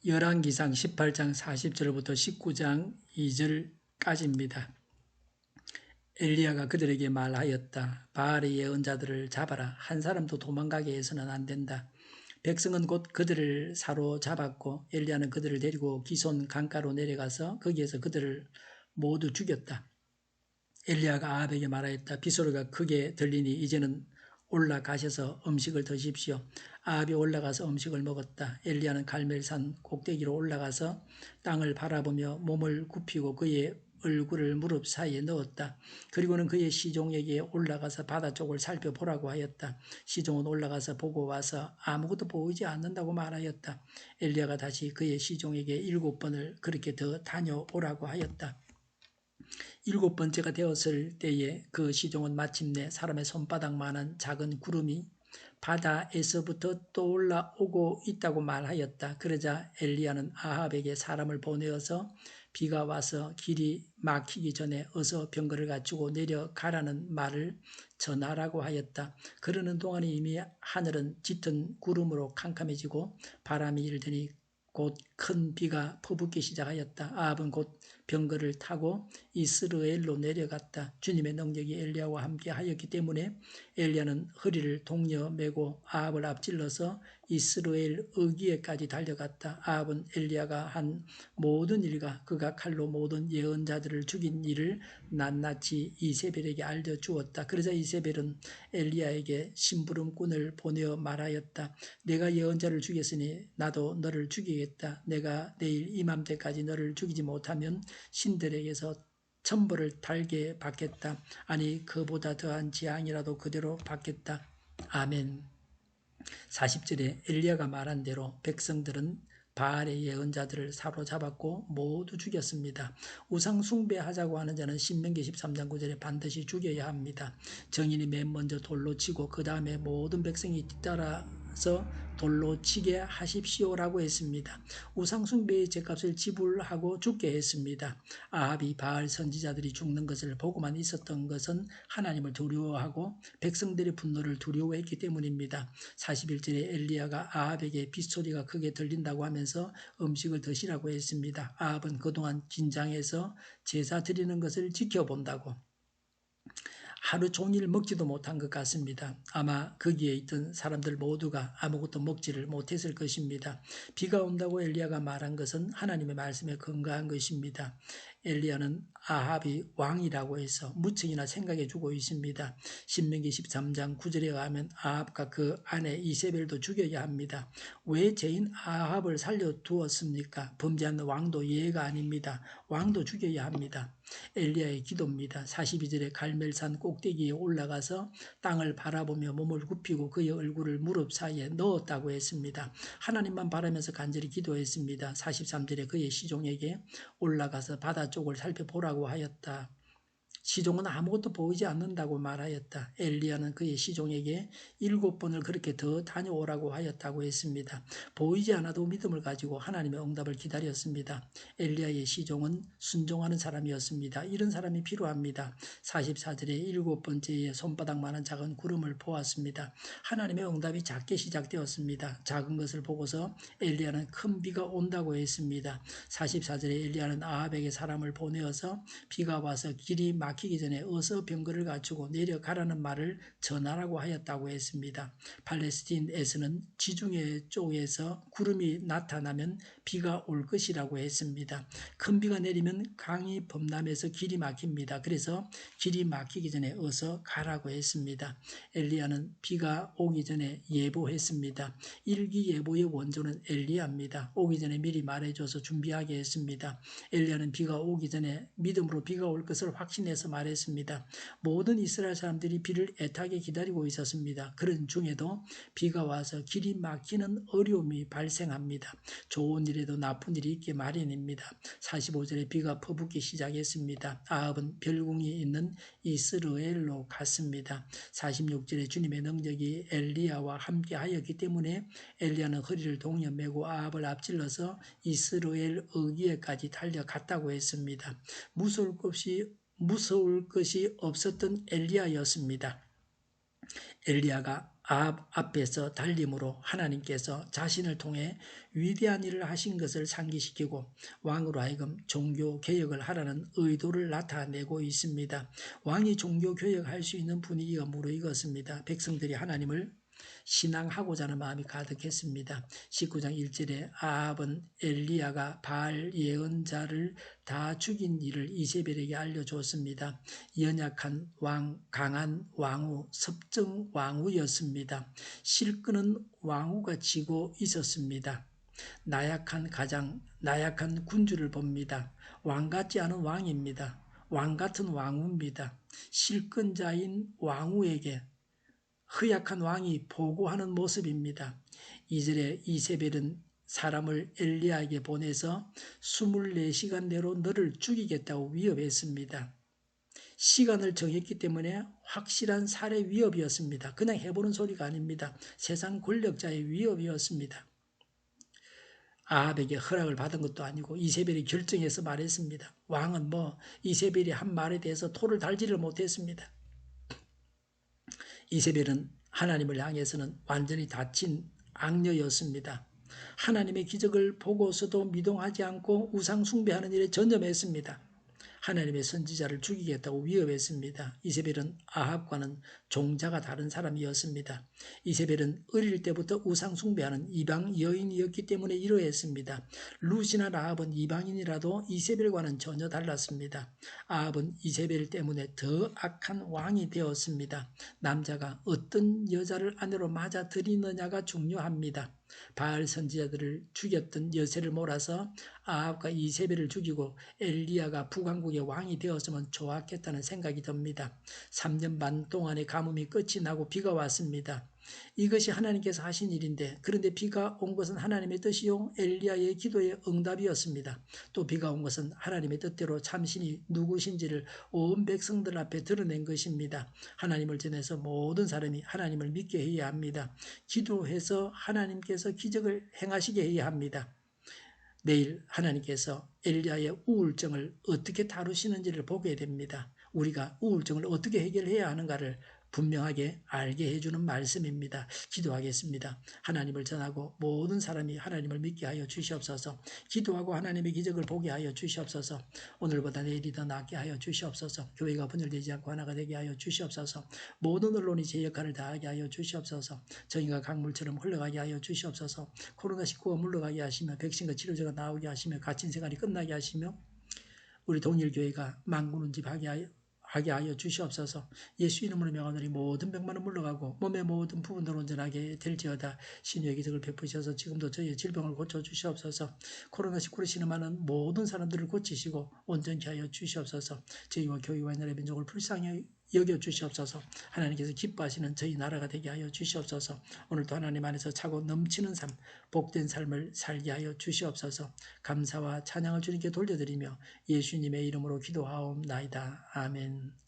열왕기상 18장 40절부터 19장 2절까지입니다. 엘리야가 그들에게 말하였다. 바알의 예언자들을 잡아라. 한 사람도 도망가게 해서는 안 된다. 백성은 곧 그들을 사로잡았고 엘리야는 그들을 데리고 기손 강가로 내려가서 거기에서 그들을 모두 죽였다. 엘리야가 아합에게 말하였다. 빗소리가 크게 들리니 이제는 올라가셔서 음식을 드십시오. 아합이 올라가서 음식을 먹었다. 엘리야는 갈멜산 꼭대기로 올라가서 땅을 바라보며 몸을 굽히고 그의 얼굴을 무릎 사이에 넣었다. 그리고는 그의 시종에게 올라가서 바다 쪽을 살펴보라고 하였다. 시종은 올라가서 보고 와서 아무것도 보이지 않는다고 말하였다. 엘리야가 다시 그의 시종에게 7번을 그렇게 더 다녀오라고 하였다. 7번째가 되었을 때에 그 시종은 마침내 사람의 손바닥만한 작은 구름이 바다에서부터 떠올라오고 있다고 말하였다. 그러자 엘리야는 아합에게 사람을 보내어서 비가 와서 길이 막히기 전에 어서 병거를 갖추고 내려가라는 말을 전하라고 하였다. 그러는 동안에 이미 하늘은 짙은 구름으로 캄캄해지고 바람이 일더니 곧 큰 비가 퍼붓기 시작하였다. 아합은 곧 병거를 타고 이스라엘로 내려갔다. 주님의 능력이 엘리야와 함께 하였기 때문에 엘리야는 허리를 동여 매고 아합을 앞질러서 이스라엘 어귀에까지 달려갔다. 아합은 엘리야가 한 모든 일과 그가 칼로 모든 예언자들을 죽인 일을 낱낱이 이세벨에게 알려주었다. 그러자 이세벨은 엘리야에게 심부름꾼을 보내어 말하였다. 내가 예언자를 죽였으니 나도 너를 죽이겠다. 내가 내일 이맘때까지 너를 죽이지 못하면 신들에게서 천벌을 달게 받겠다. 아니 그보다 더한 재앙이라도 그대로 받겠다. 아멘. 40절에 엘리야가 말한 대로 백성들은 바알의 예언자들을 사로잡았고 모두 죽였습니다. 우상 숭배하자고 하는 자는 신명기 13장 9절에 반드시 죽여야 합니다. 정인이 맨 먼저 돌로 치고 그 다음에 모든 백성이 뒤따라서 돌로 치게 하십시오라고 했습니다. 우상 숭배의 죗값을 지불하고 죽게 했습니다. 아합이 바알 선지자들이 죽는 것을 보고만 있었던 것은 하나님을 두려워하고 백성들의 분노를 두려워했기 때문입니다. 41절에 엘리야가 아합에게 빗소리가 크게 들린다고 하면서 음식을 드시라고 했습니다. 아합은 그동안 긴장해서 제사 드리는 것을 지켜본다고 하루 종일 먹지도 못한 것 같습니다. 아마 거기에 있던 사람들 모두가 아무것도 먹지를 못했을 것입니다. 비가 온다고 엘리야가 말한 것은 하나님의 말씀에 근거한 것입니다. 엘리야는 아합이 왕이라고 해서 무척이나 생각해주고 있습니다. 신명기 13장 9절에 가면 아합과 그 아내 이세벨도 죽여야 합니다. 왜 죄인 아합을 살려두었습니까? 범죄한 왕도 예가 아닙니다. 왕도 죽여야 합니다. 엘리야의 기도입니다. 42절에 갈멜산 꼭대기에 올라가서 땅을 바라보며 몸을 굽히고 그의 얼굴을 무릎 사이에 넣었다고 했습니다. 하나님만 바라면서 간절히 기도했습니다. 43절에 그의 시종에게 올라가서 바다 쪽을 살펴보라고 하였다. 시종은 아무것도 보이지 않는다고 말하였다. 엘리야는 그의 시종에게 7번을 그렇게 더 다녀오라고 하였다고 했습니다. 보이지 않아도 믿음을 가지고 하나님의 응답을 기다렸습니다. 엘리야의 시종은 순종하는 사람이었습니다. 이런 사람이 필요합니다. 44절에 7번째에 손바닥만한 작은 구름을 보았습니다. 하나님의 응답이 작게 시작되었습니다. 작은 것을 보고서 엘리야는 큰 비가 온다고 했습니다. 44절에 엘리야는 아합에게 사람을 보내어서 비가 와서 길이 막히기 전에 어서 병거를 갖추고 내려가라는 말을 전하라고 하였다고 했습니다. 팔레스틴에서는 지중해 쪽에서 구름이 나타나면 비가 올 것이라고 했습니다. 큰 비가 내리면 강이 범람해서 길이 막힙니다. 그래서 길이 막히기 전에 어서 가라고 했습니다. 엘리야는 비가 오기 전에 예보했습니다. 일기예보의 원조는 엘리야입니다. 오기 전에 미리 말해줘서 준비하게 했습니다. 엘리야는 비가 오기 전에 믿음으로 비가 올 것을 확신해서 말했습니다. 모든 이스라엘 사람들이 비를 애타게 기다리고 있었습니다. 그런 중에도 비가 와서 길이 막히는 어려움이 발생합니다. 좋은 일에도 나쁜 일이 있기 마련입니다. 45절에 비가 퍼붓기 시작했습니다. 아합은 별궁이 있는 이스라엘로 갔습니다. 46절에 주님의 능력이 엘리야와 함께 하였기 때문에 엘리야는 허리를 동여 매고 아합을 앞질러서 이스라엘 어귀에까지 달려갔다고 했습니다. 무서울 것이 없었던 엘리야였습니다. 엘리야가 아합 앞에서 달림으로 하나님께서 자신을 통해 위대한 일을 하신 것을 상기시키고 왕으로 하여금 종교개혁을 하라는 의도를 나타내고 있습니다. 왕이 종교개혁할 수 있는 분위기가 무르익었습니다. 백성들이 하나님을 신앙하고자 하는 마음이 가득했습니다. 19장 1절에 아합은 엘리야가 바알 예언자를 다 죽인 일을 이세벨에게 알려줬습니다. 연약한 왕, 강한 왕후, 섭정 왕후였습니다. 실끄는 왕후가 지고 있었습니다. 나약한 가장, 나약한 군주를 봅니다. 왕 같지 않은 왕입니다. 왕 같은 왕후입니다. 실권자인 왕후에게 허약한 왕이 보고하는 모습입니다. 2절에 이세벨은 사람을 엘리야에게 보내서 24시간 내로 너를 죽이겠다고 위협했습니다. 시간을 정했기 때문에 확실한 살해 위협이었습니다. 그냥 해보는 소리가 아닙니다. 세상 권력자의 위협이었습니다. 아합에게 허락을 받은 것도 아니고 이세벨이 결정해서 말했습니다. 왕은 이세벨이 한 말에 대해서 토를 달지를 못했습니다. 이세벨은 하나님을 향해서는 완전히 닫힌 악녀였습니다. 하나님의 기적을 보고서도 미동하지 않고 우상 숭배하는 일에 전념했습니다. 하나님의 선지자를 죽이겠다고 위협했습니다. 이세벨은 아합과는 종자가 다른 사람이었습니다. 이세벨은 어릴 때부터 우상 숭배하는 이방 여인이었기 때문에 이러했습니다. 룻이나 라합은 이방인이라도 이세벨과는 전혀 달랐습니다. 아합은 이세벨 때문에 더 악한 왕이 되었습니다. 남자가 어떤 여자를 아내로 맞아들이느냐가 중요합니다. 바알 선지자들을 죽였던 여세를 몰아서 아합과 이세벨을 죽이고 엘리야가 북왕국의 왕이 되었으면 좋았겠다는 생각이 듭니다. 3년 반 동안의 가뭄이 끝이 나고 비가 왔습니다. 이것이 하나님께서 하신 일인데 그런데 비가 온 것은 하나님의 뜻이요 엘리야의 기도의 응답이었습니다. 또 비가 온 것은 하나님의 뜻대로 참신이 누구신지를 온 백성들 앞에 드러낸 것입니다. 하나님을 전해서 모든 사람이 하나님을 믿게 해야 합니다. 기도해서 하나님께서 기적을 행하시게 해야 합니다. 내일 하나님께서 엘리야의 우울증을 어떻게 다루시는지를 보게 됩니다. 우리가 우울증을 어떻게 해결해야 하는가를 분명하게 알게 해주는 말씀입니다. 기도하겠습니다. 하나님을 전하고 모든 사람이 하나님을 믿게 하여 주시옵소서. 기도하고 하나님의 기적을 보게 하여 주시옵소서. 오늘보다 내일이 더 낫게 하여 주시옵소서. 교회가 분열되지 않고 하나가 되게 하여 주시옵소서. 모든 언론이 제 역할을 다하게 하여 주시옵소서. 정의가 강물처럼 흘러가게 하여 주시옵소서. 코로나19가 물러가게 하시며 백신과 치료제가 나오게 하시며 갇힌 생활이 끝나게 하시며 우리 동일교회가 만군운집하게 하여 주시옵소서. 예수 이름으로 명하노니 모든 병만은 물러가고 몸의 모든 부분들 온전하게 될지어다. 신유의 기적을 베푸셔서 지금도 저희의 질병을 고쳐주시옵소서. 코로나19로 신음하는 모든 사람들을 고치시고 온전케 하여 주시옵소서. 저희와 교회와 나라의 민족을 불쌍히 여겨주시옵소서. 하나님께서 기뻐하시는 저희 나라가 되게 하여 주시옵소서. 오늘도 하나님 안에서 차고 넘치는 삶, 복된 삶을 살게 하여 주시옵소서. 감사와 찬양을 주님께 돌려드리며 예수님의 이름으로 기도하옵나이다. 아멘.